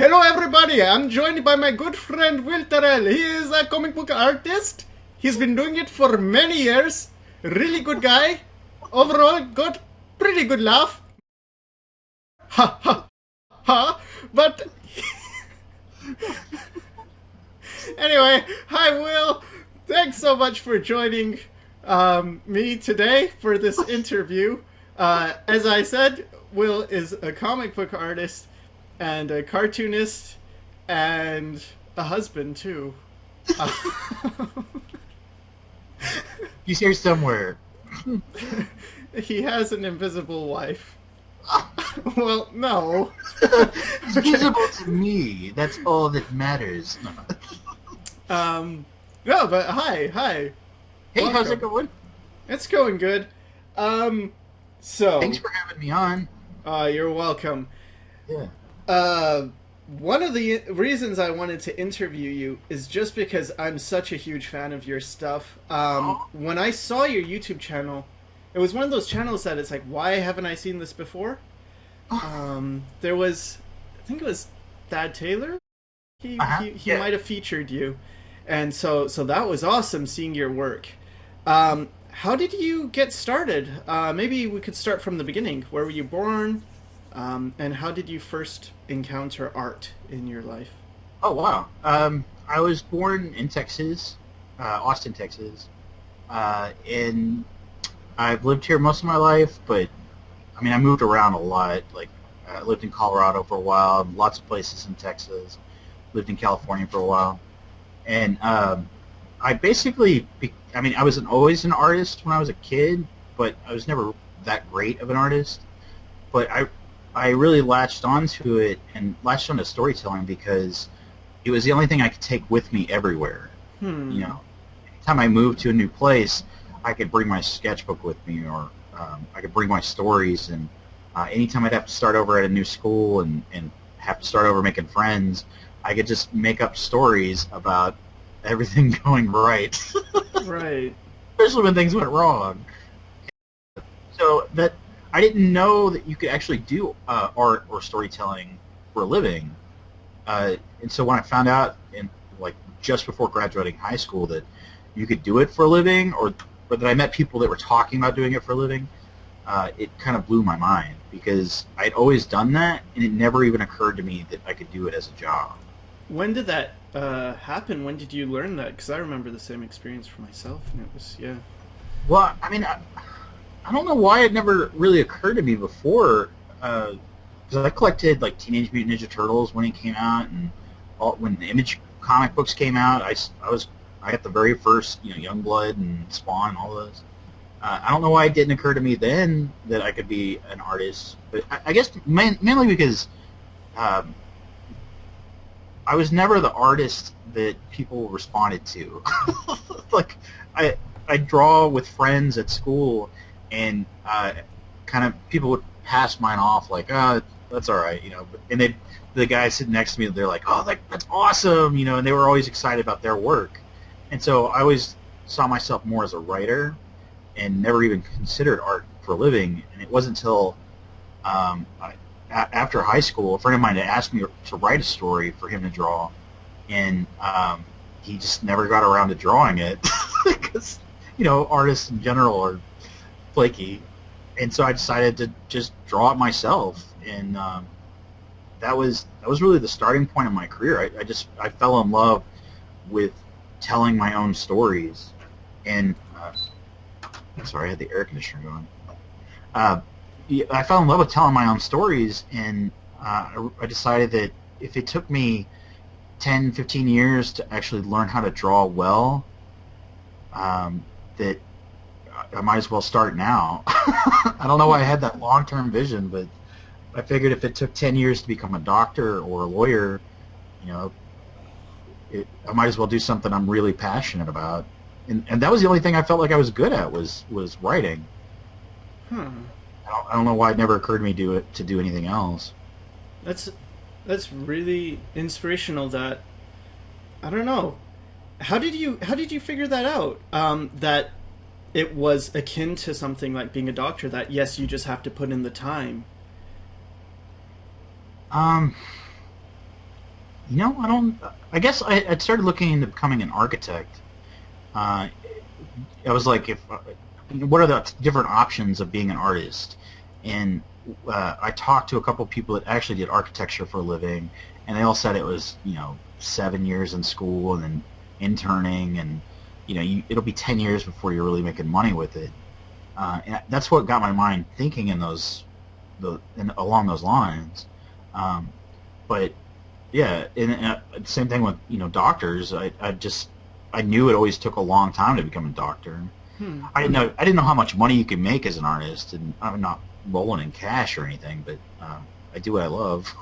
Hello, everybody. I'm joined by my good friend Will Terrell. He is a comic book artist. He's been doing it for many years. Really good guy. Overall, got pretty good laugh. Ha ha ha. But anyway, hi Will. Thanks so much for joining me today for this interview. As I said, Will is a comic book artist and a cartoonist and a husband too. Uh, He's here somewhere. he has an invisible wife. Well, no. He's visible to me. That's all that matters. No, but hi. Hey, how's it Welcome. going? It's going good. Um, Thanks so, for having me on. you're welcome. Yeah. Uh, One of the reasons I wanted to interview you is just because I'm such a huge fan of your stuff. Oh. When I saw your YouTube channel, it was one of those channels that it's like, why haven't I seen this before? There was, I think it was Thad Taylor. He Uh-huh. he, he Yeah. might have featured you, and so that was awesome seeing your work. How did you get started? Maybe we could start from the beginning. Where were you born? And how did you first encounter art in your life? Oh, wow. I was born in Texas, Austin, Texas. And I've lived here most of my life, but I mean, I moved around a lot. Like, I lived in Colorado for a while, lots of places in Texas. Lived in California for a while, and I basically, I mean, I was always an artist when I was a kid, but I was never that great of an artist. But I really latched onto it and latched onto storytelling because it was the only thing I could take with me everywhere. You Hmm. know, anytime I moved to a new place, I could bring my sketchbook with me, or I could bring my stories. And anytime I'd have to start over at a new school and have to start over making friends, I could just make up stories about everything going right, Right. especially when things went wrong. So that I didn't know that you could actually do art or storytelling for a living. And so when I found out, in like just before graduating high school, that you could do it for a living, or that I met people that were talking about doing it for a living, it kind of blew my mind because I'd always done that, and it never even occurred to me that I could do it as a job. When did that happen? When did you learn that? Because I remember the same experience for myself, and it was yeah. Well, I mean, I don't know why it never really occurred to me before. Because I collected like Teenage Mutant Ninja Turtles when it came out, and when the Image comic books came out, I got the very first, Youngblood and Spawn and all those. I don't know why it didn't occur to me then that I could be an artist, but I guess mainly because um, I was never the artist that people responded to. Like, I draw with friends at school, and kind of people would pass mine off like, oh, that's all right, and the guys sitting next to me, they're like, oh, that's awesome, and they were always excited about their work. And so I always saw myself more as a writer and never even considered art for a living. And it wasn't until after high school, a friend of mine had asked me to write a story for him to draw, and he just never got around to drawing it because artists in general are flaky. And so I decided to just draw it myself, and that was really the starting point of my career. I fell in love with telling my own stories, and sorry, I had the air conditioner going. Yeah, I fell in love with telling my own stories, and I decided that if it took me 10, 15 years to actually learn how to draw well, that I might as well start now. I don't know why I had that long-term vision, but I figured if it took 10 years to become a doctor or a lawyer, you know, I might as well do something I'm really passionate about. And that was the only thing I felt like I was good at was writing. Huh. I don't know why it never occurred to me to do anything else. That's that's really inspirational. That I don't know. How did you figure that out? That it was akin to something like being a doctor. That yes, you just have to put in the time. Um, I don't. I guess I started looking into becoming an architect. Uh, I was like, if what are the different options of being an artist? And I talked to a couple people that actually did architecture for a living, and they all said it was 7 years in school and then interning, and it'll be 10 years before you're really making money with it. And that's what got my mind thinking along those lines. Um, but yeah, and same thing with doctors. I knew it always took a long time to become a doctor. Hmm. I didn't know how much money you can make as an artist, and I'm not rolling in cash or anything, but I do what I love.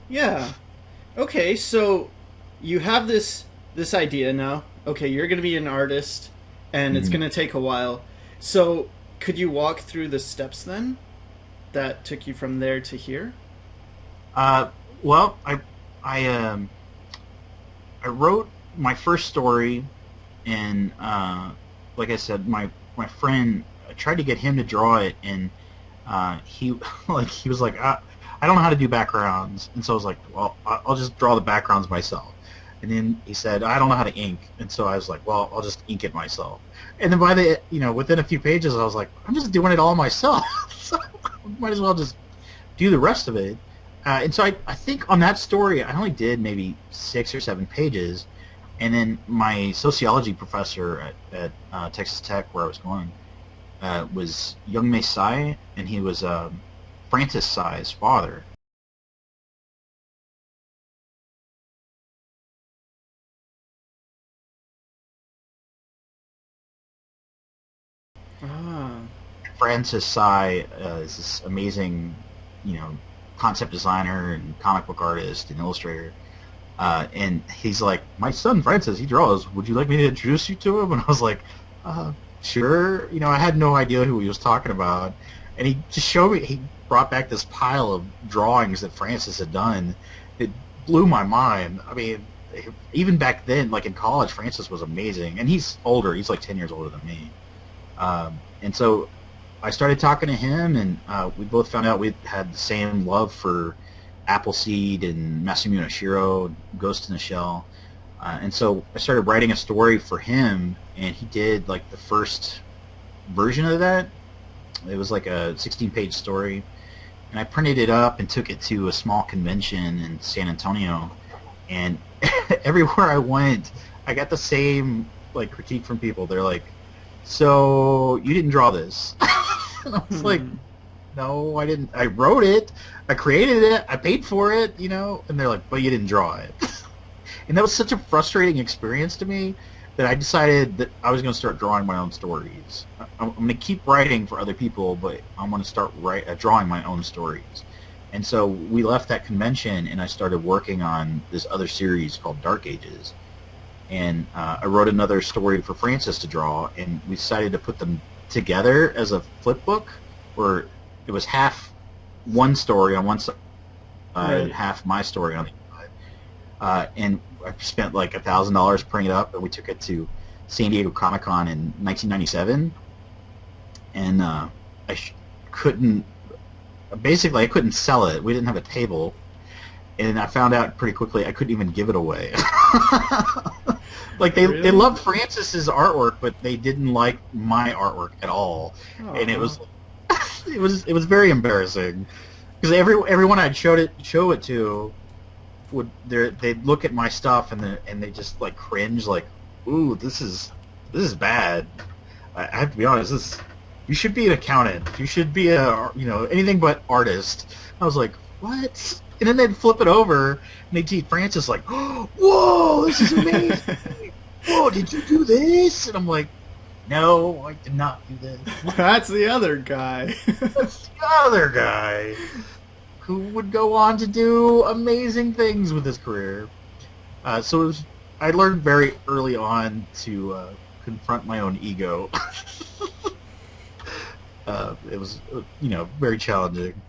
Yeah. Okay, so you have this idea now. Okay, you're going to be an artist, and it's Mhm. going to take a while. So could you walk through the steps then that took you from there to here? Uh, well, I wrote my first story, and like I said, my friend, I tried to get him to draw it, and he he was like, I don't know how to do backgrounds, and so I was like, well, I'll just draw the backgrounds myself. And then he said, I don't know how to ink, and so I was like, well, I'll just ink it myself. And then within a few pages, I was like, I'm just doing it all myself, so might as well just do the rest of it. And so I think on that story, I only did maybe 6 or 7 pages, and then my sociology professor at Texas Tech, where I was going, was Young Mei Tsai, and he was Francis Tsai's father. Ah. Francis Tsai is this amazing, you know, concept designer and comic book artist and illustrator. And he's like, my son Francis, he draws. Would you like me to introduce you to him? And I was like, uh, sure. I had no idea who he was talking about. And he just showed me. He brought back this pile of drawings that Francis had done. It blew my mind. I mean, even back then, like in college, Francis was amazing. And he's older. He's like 10 years older than me. And so I started talking to him, and we both found out we had the same love for Appleseed and Masamune Shirow, Ghost in the Shell. And so I started writing a story for him, and he did like the first version of that. It was like a 16-page story, and I printed it up and took it to a small convention in San Antonio. And everywhere I went, I got the same like critique from people. They're like, "So you didn't draw this?" And I was like, Hmm. no, I didn't. I wrote it, I created it, I paid for it. And they're like, but you didn't draw it. And that was such a frustrating experience to me that I decided that I was going to start drawing my own stories. I'm going to keep writing for other people, but I'm going to start drawing my own stories. And so we left that convention, and I started working on this other series called Dark Ages. And I wrote another story for Francis to draw, and we decided to put them together as a flip book, where it was half one story on one side, Right. half my story on the other side. And I spent like $1,000 printing it up, and we took it to San Diego Comic Con in 1997. And couldn't basically I couldn't sell it. We didn't have a table, and I found out pretty quickly I couldn't even give it away. Like they Really? loved Francis's artwork, but they didn't like my artwork at all, and it Oh. was it was very embarrassing because everyone I'd show it to they'd look at my stuff, and they just like cringe, like, ooh, this is bad. I have to be honest, you should be an accountant, you should be a anything but artist. I was like, what? And then they'd flip it over, and they'd see Francis like, whoa, this is amazing. Whoa, did you do this? And I'm like, no, I did not do this. That's the other guy. That's the other guy who would go on to do amazing things with his career. So I learned very early on to confront my own ego. It was, very challenging.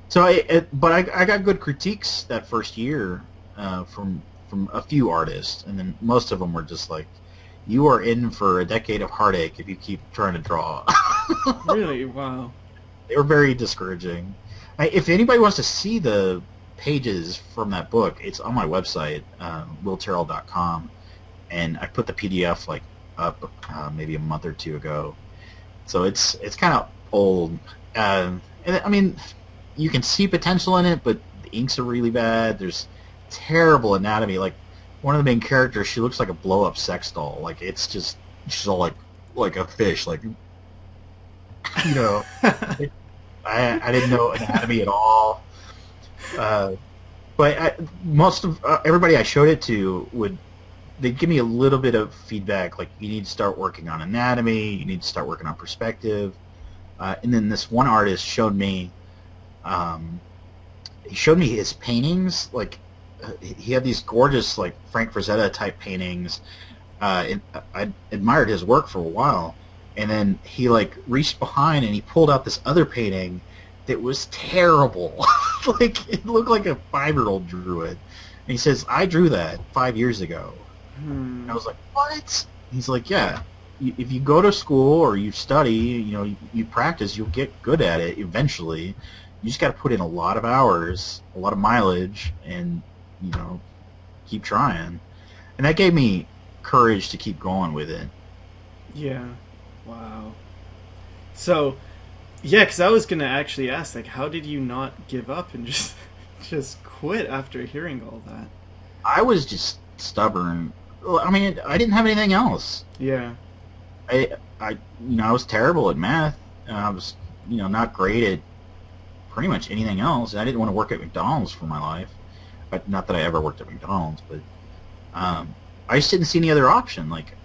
So I got good critiques that first year from a few artists, and then most of them were just like, "You are in for a decade of heartache if you keep trying to draw." Really? Wow. They were very discouraging. If anybody wants to see pages from that book. It's on my website, willterrell.com, and I put the PDF like up maybe a month or two ago. So it's kind of old, and I mean, you can see potential in it, but the inks are really bad. There's terrible anatomy. Like one of the main characters, she looks like a blow-up sex doll. Like it's just she's all like a fish. Like it, I didn't know anatomy at all. But most of everybody I showed it to they'd give me a little bit of feedback, like you need to start working on anatomy, you need to start working on perspective. And then this one artist showed me, his paintings. Like he had these gorgeous like Frank Frazetta type paintings. And I admired his work for a while, and then he like reached behind and he pulled out this other painting that was terrible. Like it looked like a 5-year-old drew it. And he says, "I drew that 5 years ago." And I was like, "What?" He's like, "Yeah, if you go to school or you study, you practice, you'll get good at it eventually. You just got to put in a lot of hours, a lot of mileage, and keep trying." And that gave me courage to keep going with it. Yeah. Wow. So, yeah, because I was gonna actually ask, like, how did you not give up and just quit after hearing all that? I was just stubborn. I mean, I didn't have anything else. Yeah. I was terrible at math. And I was, not great at pretty much anything else. I didn't want to work at McDonald's for my life. But not that I ever worked at McDonald's, but I just didn't see any other option. Like,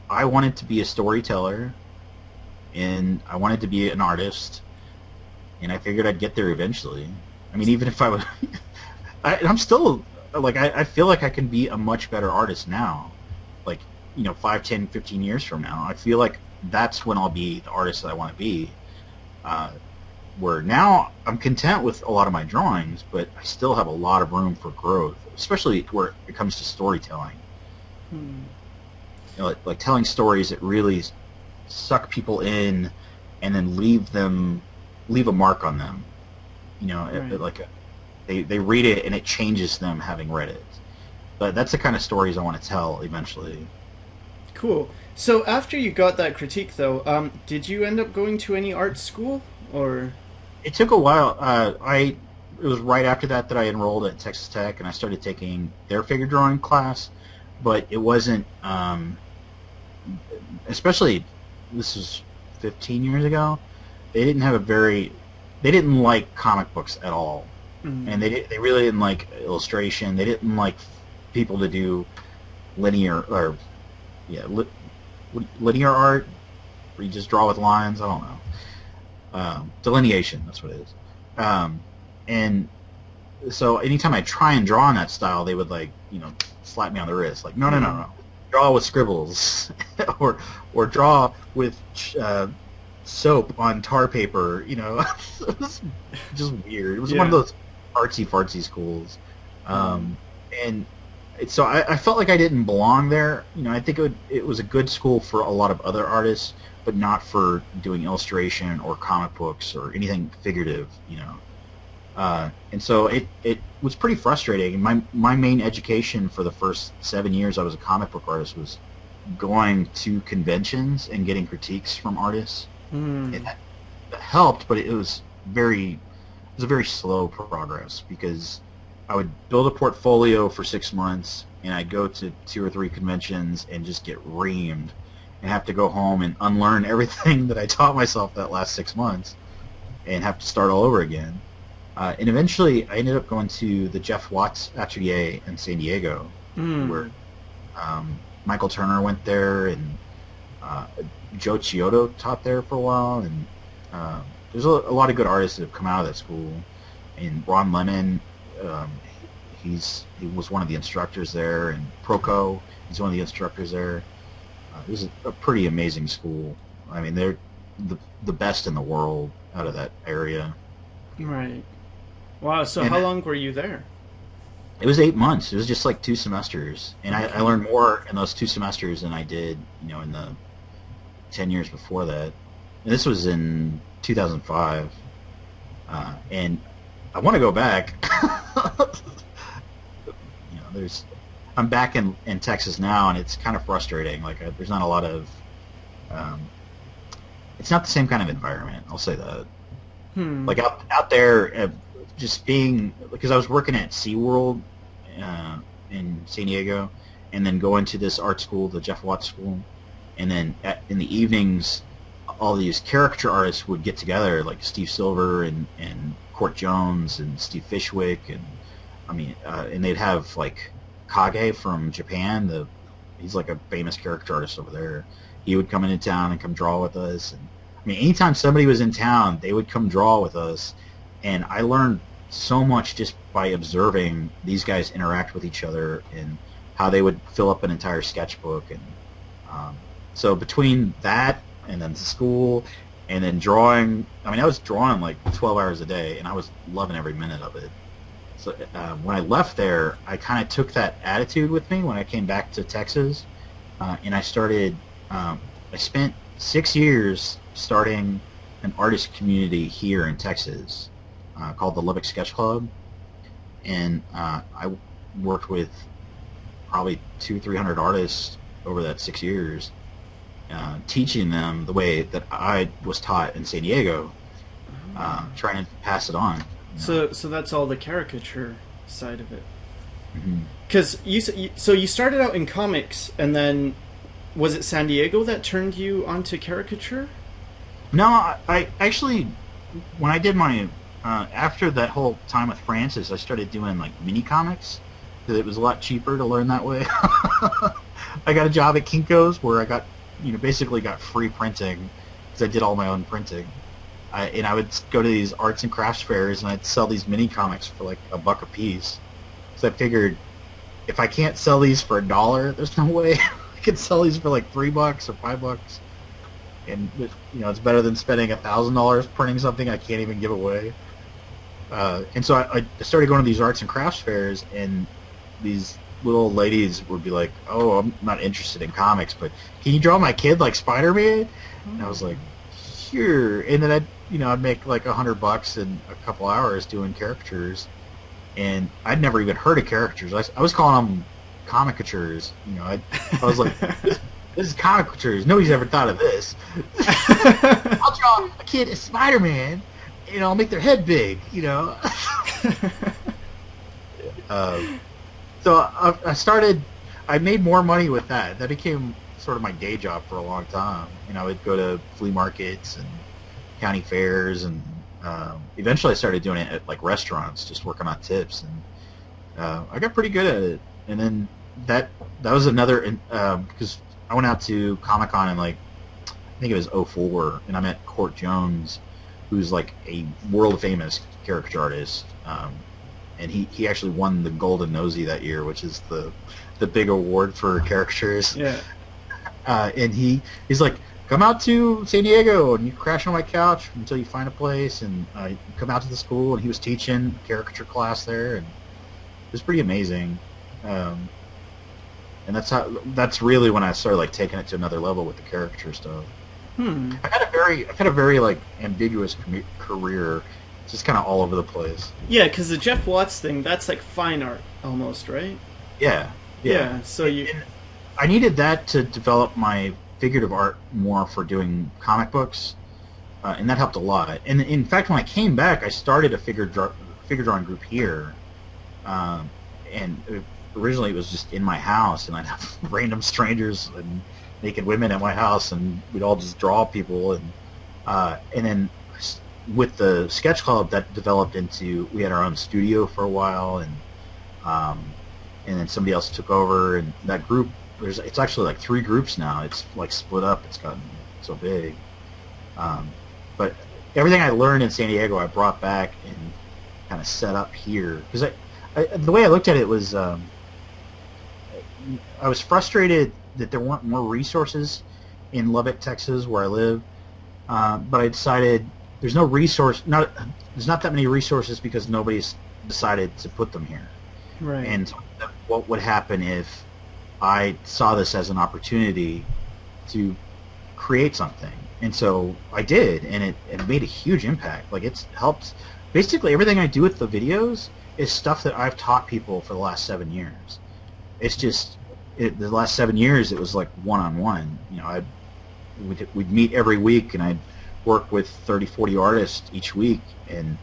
I wanted to be a storyteller, and I wanted to be an artist, and I figured I'd get there eventually. I mean, even if I was... I'm still... Like, I feel like I can be a much better artist now. Like, 5, 10, 15 years from now. I feel like that's when I'll be the artist that I want to be. Where now I'm content with a lot of my drawings, but I still have a lot of room for growth, especially where it comes to storytelling. Like telling stories that really suck people in and then leave a mark on them. Right. They read it and it changes them having read it. But that's the kind of stories I want to tell eventually. Cool. So after you got that critique, though, did you end up going to any art school, or? It took a while. It was right after that I enrolled at Texas Tech, and I started taking their figure drawing class. But it wasn't, especially, this was 15 years ago, they didn't like comic books at all. Mm-hmm. And they really didn't like illustration. They didn't like people to do linear art, where you just draw with lines. I don't know. Delineation, that's what it is. And so anytime I try and draw in that style, they would slap me on the wrist. Like, no. Draw with scribbles, or draw with soap on tar paper. It was just weird. It was one of those artsy-fartsy schools. And so I felt like I didn't belong there. I think it was a good school for a lot of other artists, but not for doing illustration or comic books or anything figurative, and so it was pretty frustrating. My main education for the first 7 years I was a comic book artist was going to conventions and getting critiques from artists. And that helped, but it was a very slow progress, because I would build a portfolio for 6 months, and I'd go to 2 or 3 conventions and just get reamed and have to go home and unlearn everything that I taught myself that last 6 months and have to start all over again. And eventually I ended up going to the Jeff Watts Atelier in San Diego, where Michael Turner went there, and Joe Chiodo taught there for a while, and there's a lot of good artists that have come out of that school. And Ron Lemon, he was one of the instructors there, and Proco, he's one of the instructors there. It was a pretty amazing school. I mean, they're the best in the world out of that area. Right. Wow, so how long were you there? It was 8 months. It was just like 2 semesters. And I learned more in those 2 semesters than I did, in the 10 years before that. And this was in 2005. And I want to go back, I'm back in Texas now, and it's kind of frustrating. Like there's not a lot of um, it's not the same kind of environment. I'll say that. Like out there, just being because I was working at SeaWorld in San Diego, and then going to this art school, the Jeff Watts School, and then in the evenings, all these caricature artists would get together, like Steve Silver and Court Jones and Steve Fishwick, and and they'd have like Kage from Japan. He's like a famous caricature artist over there. He would come into town and come draw with us. And anytime somebody was in town, they would come draw with us, and I learned so much just by observing these guys interact with each other and how they would fill up an entire sketchbook. And so between that and then school and then drawing, I was drawing like 12 hours a day, and I was loving every minute of it. So when I left there, I kind of took that attitude with me when I came back to Texas, and I started. I spent 6 years starting an artist community here in Texas called the Lubbock Sketch Club, and I worked with probably 200-300 artists over that 6 years, teaching them the way that I was taught in San Diego, trying to pass it on. So that's all the caricature side of it. Because you started out in comics, and then was it San Diego that turned you onto caricature? No, I actually, when I did my after that whole time with Francis, I started doing like mini comics because it was a lot cheaper to learn that way. I got a job at Kinko's where I got basically got free printing because I did all my own printing. And I would go to these arts and crafts fairs, and I'd sell these mini comics for like $1 a piece. So I figured, if I can't sell these for $1, there's no way I could sell these for like $3 or $5. And it's better than spending $1,000 printing something I can't even give away. And so I started going to these arts and crafts fairs, and these little ladies would be like, "Oh, I'm not interested in comics, but can you draw my kid like Spider-Man?" And I was like, "Sure." And then I'd make like $100 in a couple hours doing caricatures, and I'd never even heard of caricatures. I was calling them comicatures. I was like, this is comicatures. Nobody's ever thought of this. I'll draw a kid as Spider-Man, and I'll make their head big. So I made more money with that. That became sort of my day job for a long time. I would go to flea markets and county fairs, and eventually I started doing it at like restaurants, just working on tips, and I got pretty good at it. And then that was another, because I went out to Comic-Con in like, I think it was '04, and I met Court Jones, who's like a world famous caricature artist, and he actually won the Golden Nosy that year, which is the big award for caricatures. Yeah. And he's like, "Come out to San Diego and you crash on my couch until you find a place," and come out to the school. And he was teaching caricature class there, and it was pretty amazing. And that's really when I started like taking it to another level with the caricature stuff. I've had a very like ambiguous career. It's just kind of all over the place. Yeah, because the Jeff Watts thing, that's like fine art almost, right? Yeah. So I needed that to develop my figurative art more for doing comic books, and that helped a lot. And in fact, when I came back, I started a figure drawing group here, and originally it was just in my house, and I'd have random strangers and naked women at my house, and we'd all just draw people, and then with the sketch club that developed into, we had our own studio for a while, and then somebody else took over, and that group, it's actually like 3 groups now. It's like split up. It's gotten so big. But everything I learned in San Diego, I brought back and kind of set up here. Because the way I looked at it was, I was frustrated that there weren't more resources in Lubbock, Texas, where I live. But I decided there's not that many resources because nobody's decided to put them here. Right. And what would happen if I saw this as an opportunity to create something? And so I did, and it made a huge impact. Like, it's helped. Basically, everything I do with the videos is stuff that I've taught people for the last 7 years. it's just the last 7 years it was like one-on-one. You know, we'd meet every week, and I'd work with 30, 40 artists each week, and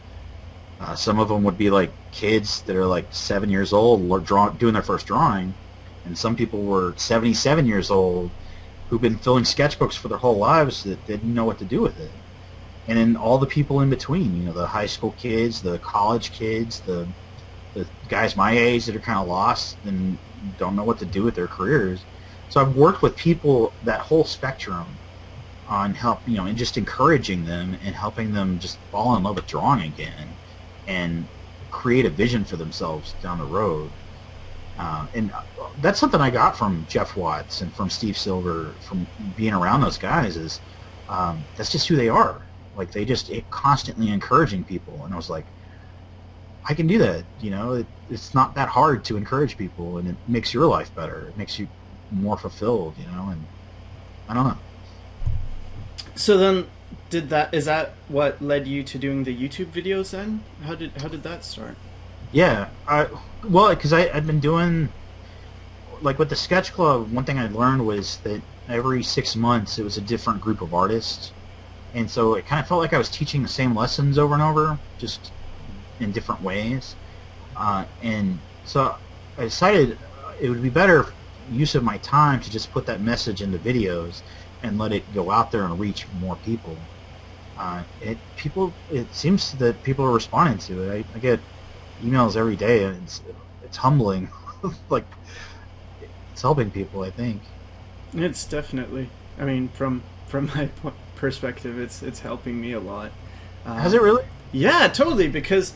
some of them would be like kids that are like 7 years old or doing their first drawing, and some people were 77 years old who've been filling sketchbooks for their whole lives that they didn't know what to do with it. And then all the people in between, you know, the high school kids, the college kids, the guys my age that are kind of lost and don't know what to do with their careers. So I've worked with people, that whole spectrum, on help, you know, and just encouraging them and helping them just fall in love with drawing again and create a vision for themselves down the road. And that's something I got from Jeff Watts and from Steve Silver, from being around those guys, is that's just who they are. Like, they just constantly encouraging people, and I was like, I can do that. You know, it's not that hard to encourage people, and it makes your life better. It makes you more fulfilled, you know, and I don't know. So then, is that what led you to doing the YouTube videos then? How did that start? Yeah, well, because I'd been doing, like with the Sketch Club, one thing I learned was that every 6 months it was a different group of artists, and so it kind of felt like I was teaching the same lessons over and over, just in different ways. And so I decided it would be better use of my time to just put that message into videos and let it go out there and reach more people. It seems that people are responding to it. I get emails every day, and it's humbling. Like, it's helping people, I think. It's definitely. I mean, from my perspective, it's helping me a lot. Has it really? Yeah, totally. Because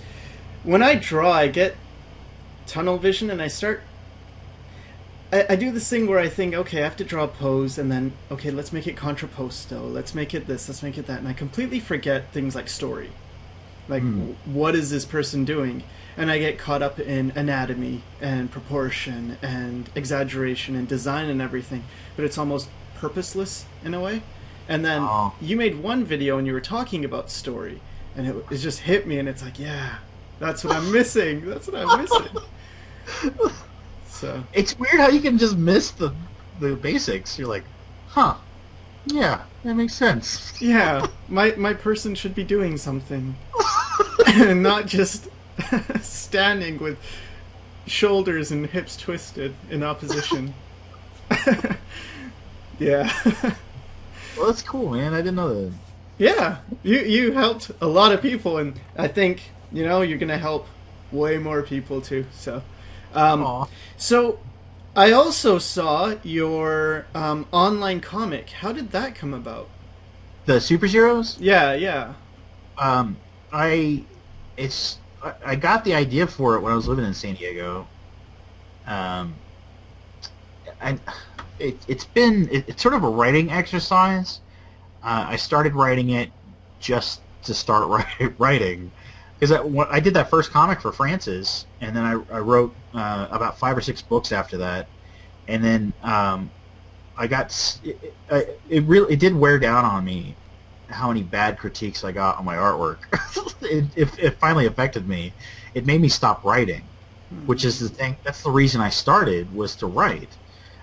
when I draw, I get tunnel vision, and I do this thing where I think, okay, I have to draw a pose, and then, okay, let's make it contrapposto, let's make it this, let's make it that, and I completely forget things like story. Like, what is this person doing? And I get caught up in anatomy and proportion and exaggeration and design and everything, but it's almost purposeless in a way. And then you made one video and you were talking about story, and it just hit me, and it's like, yeah, that's what I'm missing. That's what I'm missing. So it's weird how you can just miss the basics. You're like, huh, yeah, that makes sense. Yeah, my person should be doing something, and not just standing with shoulders and hips twisted in opposition. Yeah. Well, that's cool, man. I didn't know that. Yeah, you helped a lot of people, and I think, you know, you're gonna help way more people too. So, so I also saw your online comic. How did that come about? The Super Zeros? Yeah. I got the idea for it when I was living in San Diego. It's sort of a writing exercise. I started writing it just to start writing, because I did that first comic for Francis, and then I wrote about 5 or 6 books after that, and then I got it did wear down on me how many bad critiques I got on my artwork. It finally affected me. It made me stop writing, which is the thing. That's the reason I started, was to write.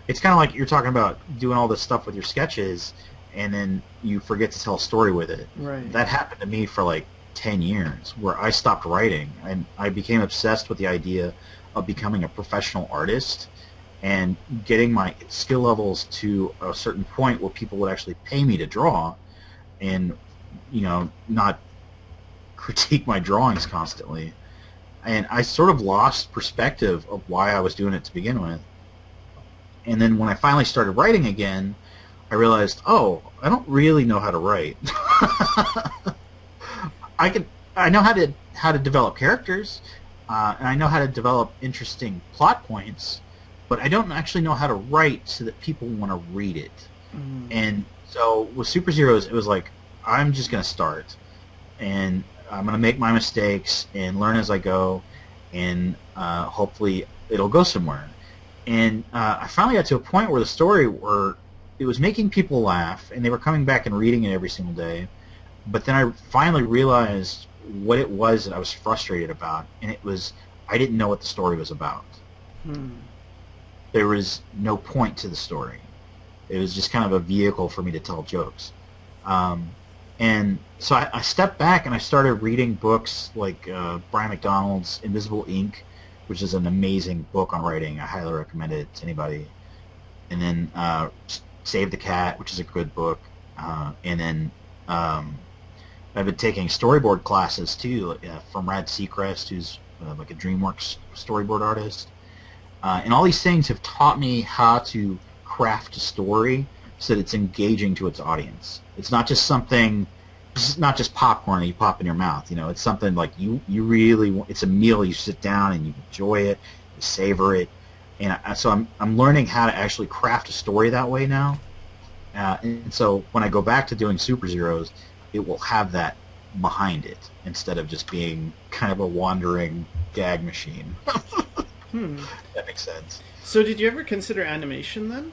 It's kind of like you're talking about doing all this stuff with your sketches, and then you forget to tell a story with it. Right. That happened to me for like 10 years, where I stopped writing, and I became obsessed with the idea of becoming a professional artist and getting my skill levels to a certain point where people would actually pay me to draw, and, you know, not critique my drawings constantly. And I sort of lost perspective of why I was doing it to begin with. And then when I finally started writing again, I realized, oh, I don't really know how to write. I know how to develop characters, and I know how to develop interesting plot points, but I don't actually know how to write so that people want to read it. And so with Super Zeros, it was like, I'm just going to start, and I'm going to make my mistakes and learn as I go, and hopefully it'll go somewhere. And I finally got to a point where the story where it was making people laugh, and they were coming back and reading it every single day. But then I finally realized what it was that I was frustrated about, and it was I didn't know what the story was about. there was no point to the story. It was just kind of a vehicle for me to tell jokes. Um, and so I stepped back and I started reading books like Brian McDonald's Invisible Ink, which is an amazing book on writing. I highly recommend it to anybody. And then Save the Cat, which is a good book. And then I've been taking storyboard classes too from Rad Seacrest, who's like a DreamWorks storyboard artist. And all these things have taught me how to craft a story so that it's engaging to its audience. It's not just something, it's not just popcorn that you pop in your mouth. You know, it's something like you really, it's a meal you sit down and you enjoy it, you savor it. And so I'm learning how to actually craft a story that way now. And so when I go back to doing Super Zeros, it will have that behind it instead of just being kind of a wandering gag machine. That makes sense. So did you ever consider animation then?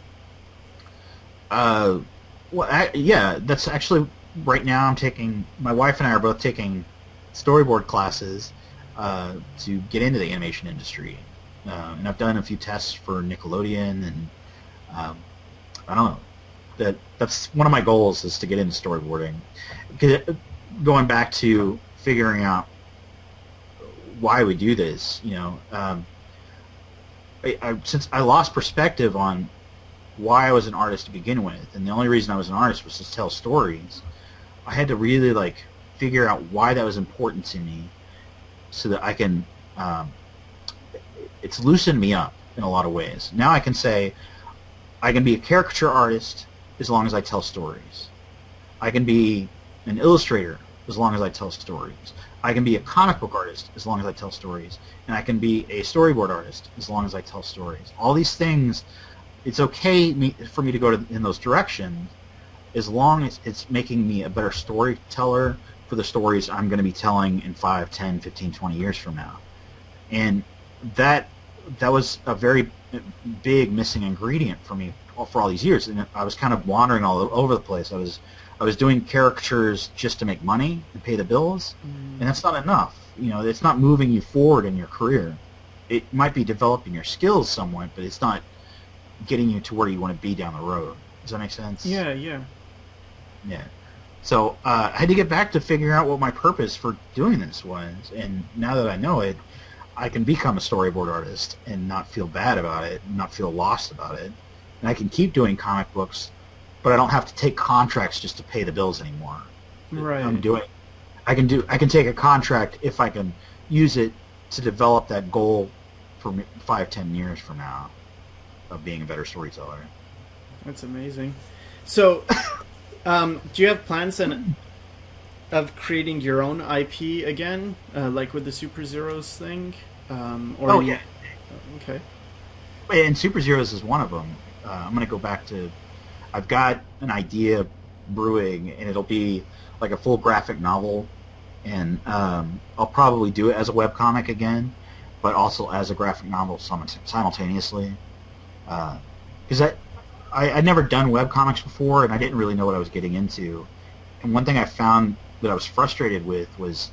Yeah, that's actually right now I'm taking, my wife and I are both taking storyboard classes to get into the animation industry. And I've done a few tests for Nickelodeon, and I don't know. That's one of my goals is to get into storyboarding. Going back to figuring out why we do this, you know, since I lost perspective on why I was an artist to begin with, and the only reason I was an artist was to tell stories, I had to really like figure out why that was important to me, so that I can. It's loosened me up in a lot of ways. Now I can say I can be a caricature artist as long as I tell stories. I can be an illustrator as long as I tell stories. I can be a comic book artist as long as I tell stories. And I can be a storyboard artist as long as I tell stories. All these things, it's okay for me to go in those directions as long as it's making me a better storyteller for the stories I'm going to be telling in 5, 10, 15, 20 years from now. And that was a very big missing ingredient for me for all these years, and I was kind of wandering all over the place. I was doing caricatures just to make money and pay the bills, and that's not enough. You know, it's not moving you forward in your career. It might be developing your skills somewhat, but it's not getting you to where you want to be down the road. Does that make sense? Yeah. Yeah. So I had to get back to figuring out what my purpose for doing this was, and now that I know it, I can become a storyboard artist and not feel bad about it, not feel lost about it. And I can keep doing comic books, but I don't have to take contracts just to pay the bills anymore. Right. I can take a contract if I can use it to develop that goal for 5, 10 years from now of being a better storyteller. That's amazing. So, do you have plans of creating your own IP again, like with the Super Zeros thing? Yeah. Okay. And Super Zeros is one of them. I'm going to go back to, I've got an idea brewing, and it'll be like a full graphic novel, and I'll probably do it as a webcomic again, but also as a graphic novel simultaneously. Because I'd never done webcomics before, and I didn't really know what I was getting into. And one thing I found that I was frustrated with was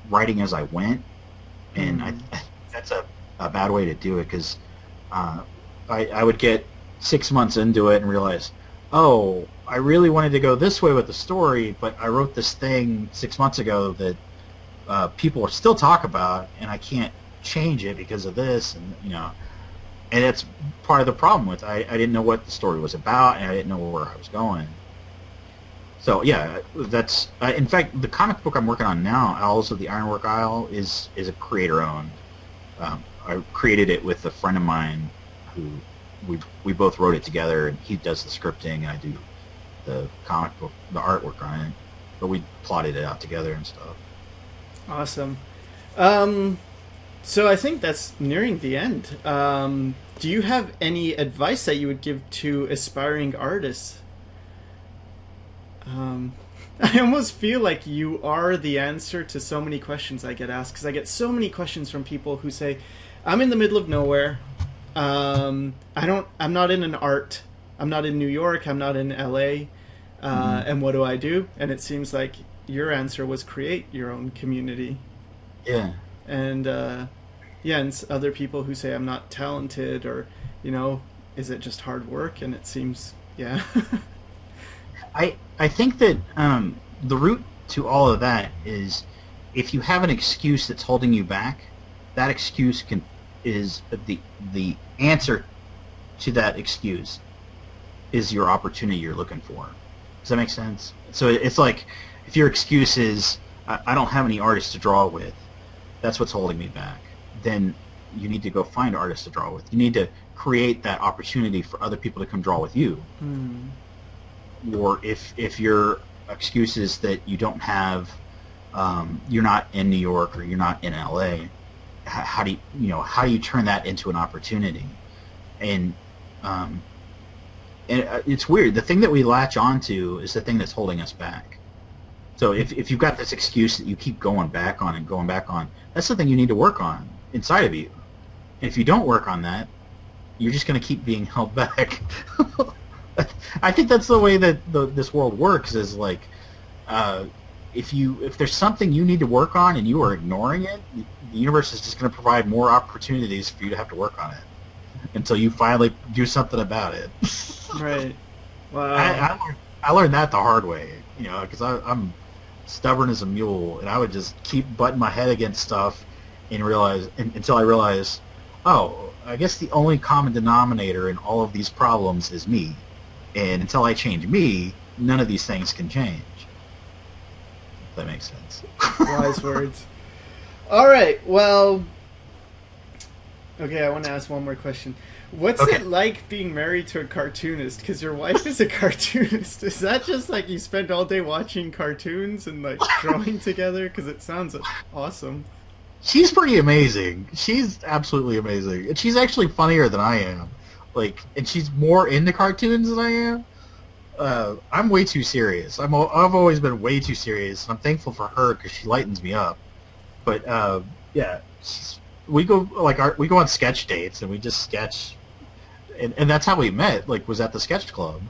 writing as I went, and that's a bad way to do it, because I would get 6 months into it and realize, oh, I really wanted to go this way with the story, but I wrote this thing 6 months ago that people still talk about, and I can't change it because of this, and and that's part of the problem with I didn't know what the story was about, and I didn't know where I was going. So yeah, that's in fact the comic book I'm working on now, Owls of the Ironwork Isle, is a creator owned. I created it with a friend of mine who we both wrote it together, and he does the scripting and I do the comic book, the artwork on it. But we plotted it out together and stuff. Awesome. So I think that's nearing the end. Do you have any advice that you would give to aspiring artists? I almost feel like you are the answer to so many questions I get asked, because I get so many questions from people who say, I'm in the middle of nowhere. I'm not in an art. I'm not in New York. I'm not in LA. And what do I do? And it seems like your answer was create your own community. Yeah. And yeah, and other people who say I'm not talented, or you know, is it just hard work? And it seems, yeah. I think that the root to all of that is if you have an excuse that's holding you back, that excuse is the answer to that excuse is your opportunity you're looking for. Does that make sense? So it's like if your excuse is I don't have any artists to draw with, that's what's holding me back. Then you need to go find artists to draw with. You need to create that opportunity for other people to come draw with you. Hmm. Or if your excuse is that you don't have, you're not in New York or you're not in LA, how do you turn that into an opportunity? And it's weird. The thing that we latch onto is the thing that's holding us back. So if you've got this excuse that you keep going back on and going back on, that's the thing you need to work on inside of you. And if you don't work on that, you're just going to keep being held back. I think that's the way that this world works. Is like, if there's something you need to work on and you are ignoring it, the universe is just going to provide more opportunities for you to have to work on it until you finally do something about it. Right. Wow. I learned that the hard way, because I'm stubborn as a mule, and I would just keep butting my head against stuff and until I realized, oh, I guess the only common denominator in all of these problems is me. And until I change me, none of these things can change. If that makes sense. Wise words. All right. Well, okay, I want to ask one more question. What's it like being married to a cartoonist? Because your wife is a cartoonist. Is that just like you spend all day watching cartoons and like drawing together? Because it sounds awesome. She's pretty amazing. She's absolutely amazing. And she's actually funnier than I am. And she's more into cartoons than I am. I'm way too serious. I've always been way too serious, and I'm thankful for her because she lightens me up. But yeah, we go on sketch dates and we just sketch, and that's how we met. Was at the sketch club.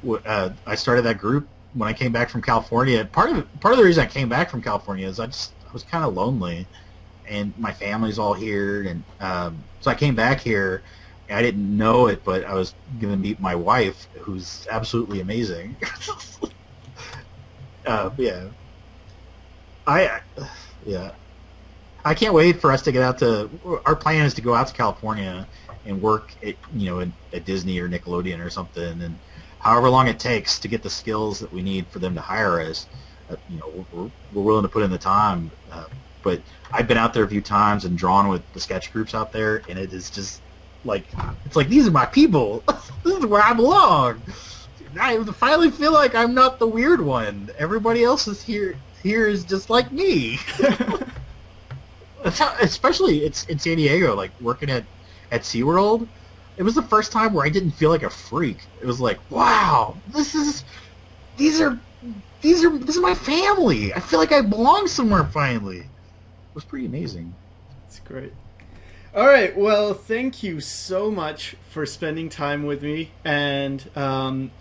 I started that group when I came back from California. Part of the reason I came back from California is I was kind of lonely, and my family's all here, and so I came back here. I didn't know it, but I was going to meet my wife, who's absolutely amazing. Yeah. I can't wait for us to get out to. Our plan is to go out to California and work at Disney or Nickelodeon or something, and however long it takes to get the skills that we need for them to hire us. We're willing to put in the time. But I've been out there a few times and drawn with the sketch groups out there, and it is just. It's like these are my people. This is where I belong. I finally feel like I'm not the weird one. Everybody else is here is just like me. Especially it's in San Diego, working at SeaWorld. It was the first time where I didn't feel like a freak. It was like, wow, this is my family. I feel like I belong somewhere finally. It was pretty amazing. It's great. All right, well, thank you so much for spending time with me and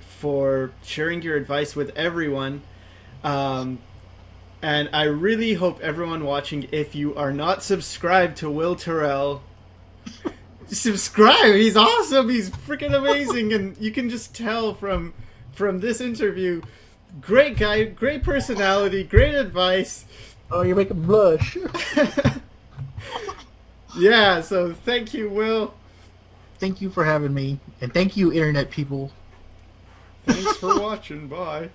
for sharing your advice with everyone. And I really hope everyone watching, if you are not subscribed to Will Terrell, subscribe. He's awesome. He's freaking amazing. And you can just tell from this interview, great guy, great personality, great advice. Oh, you're making me blush. Yeah, so thank you, Will. Thank you for having me. And thank you, Internet people. Thanks for watching. Bye.